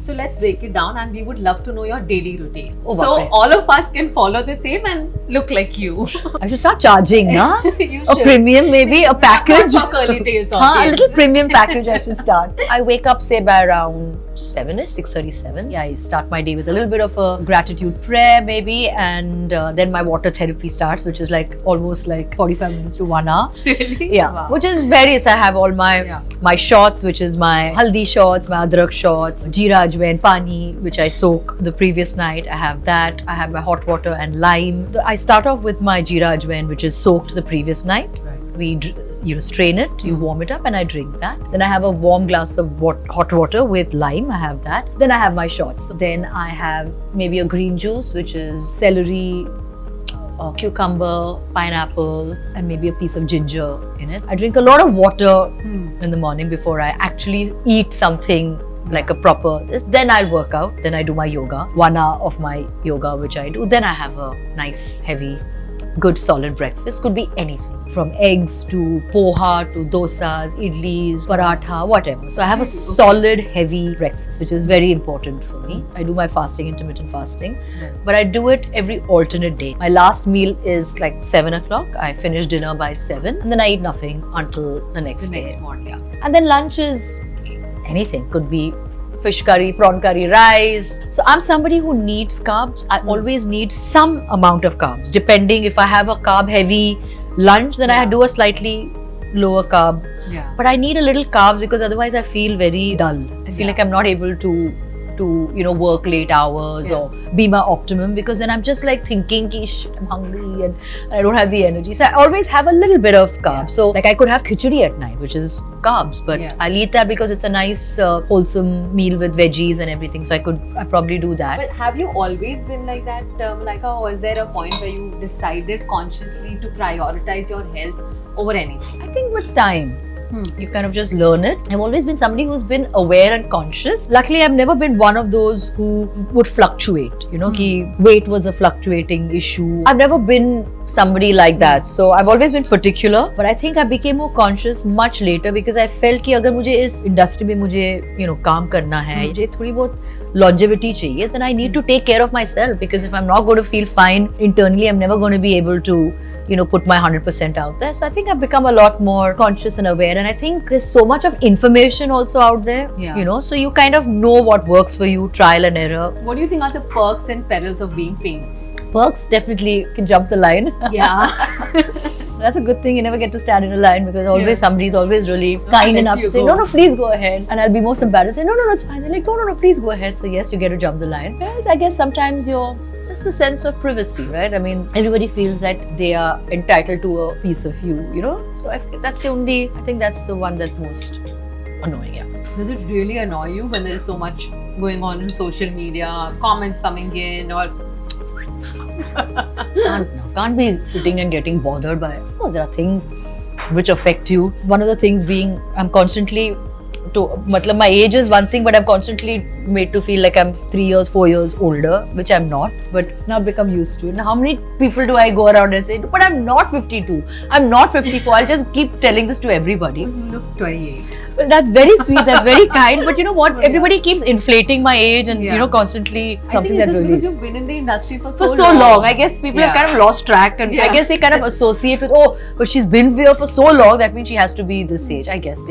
So let's break it down, and we would love to know your daily routine. Oh, so bapre. all of us can follow the same and look like you. I should start charging, na? You A should. premium, maybe a package. Not for curly tails Haan, a audience. little premium package I should start. I wake up say by around 7ish, 6:37. Yeah, I start my day with a little bit of a gratitude prayer maybe, and then my water therapy starts, which is like almost like 45 minutes to 1 hour. Really? Yeah, Wow. which is various. I have all my Yeah. my shots, which is my haldi shots, my adrak shots, jeera ajwain, pani, which I soak the previous night. I have that. I have my hot water and lime. I start off with my jeera ajwain, which is soaked the previous night. Right. We strain it, you warm it up, and I drink that. Then I have a warm glass of hot water with lime. I have that. Then I have my shots. Then I have maybe a green juice, which is celery, cucumber, pineapple, and maybe a piece of ginger in it. I drink a lot of water in the morning before I actually eat something like a proper this. Then I'll work out. Then I do my yoga. 1 hour of my yoga, which I do. Then I have a nice, heavy, good, solid breakfast. Could be anything from eggs to poha to dosas, idlis, paratha, whatever. So I have a solid, heavy breakfast, which is very important for me. I do my fasting, intermittent fasting, but I do it every alternate day. My last meal is like 7 o'clock. I finish dinner by 7, and then I eat nothing until the next The day. next morning. Yeah. And then lunch is anything. Could be fish curry, prawn curry, rice. So I'm somebody who needs carbs. I always need some amount of carbs. Depending if I have a carb heavy lunch, then I do a slightly lower carb. Yeah. But I need a little carbs because otherwise I feel very dull. I feel like I'm not able to work late hours or be my optimum, because then I'm just like thinking ki shit, I'm hungry and I don't have the energy. So I always have a little bit of carbs. So like I could have khichdi at night, which is carbs, but I'll eat that because it's a nice wholesome meal with veggies and everything. So I probably do that. But have you always been like that, Malaika, or is there a point where you decided consciously to prioritize your health over anything? I think with time, you kind of just learn it. I've always been somebody who's been aware and conscious. Luckily, I've never been one of those who would fluctuate. Ki weight was a fluctuating issue. I've never been somebody like that. So I've always been particular. But I think I became more conscious much later because I felt कि अगर मुझे इस industry में मुझे काम करना है, मुझे थोड़ी बहुत longevity चाहिए, then I need to take care of myself, because if I'm not going to feel fine internally, I'm never going to be able to put my 100% out there. So I think I've become a lot more conscious and aware, and I think there's so much of information also out there, so you kind of know what works for you, trial and error. What do you think are the perks and perils of being famous? Perks, definitely can jump the line. Yeah. That's a good thing. You never get to stand in a line because always somebody's always really kind enough to say, no, please go ahead. And I'll be most embarrassed. Say, no, it's fine. They're like, no, please go ahead. So yes, you get to jump the line. Whereas I guess sometimes you're just a sense of privacy, right? I mean, everybody feels that they are entitled to a piece of you, So I think that's the one that's most annoying, yeah. Does it really annoy you when there is so much going on in social media, comments coming in, or Can't be sitting and getting bothered by it. Of course, there are things which affect you. One of the things being, I'm constantly my age is one thing, but I'm constantly made to feel like I'm 3 years, 4 years older, which I'm not. But now I've become used to it. Now, how many people do I go around and say, but I'm not 52, I'm not 54. I'll just keep telling this to everybody. you look 28? Well, that's very sweet, that's very kind. But you know what? Everybody keeps inflating my age and constantly something I think that it's just really. because you've been in the industry for So long. I guess people have kind of lost track, and I guess they kind of associate with, but she's been here for so long, that means she has to be this age, I guess.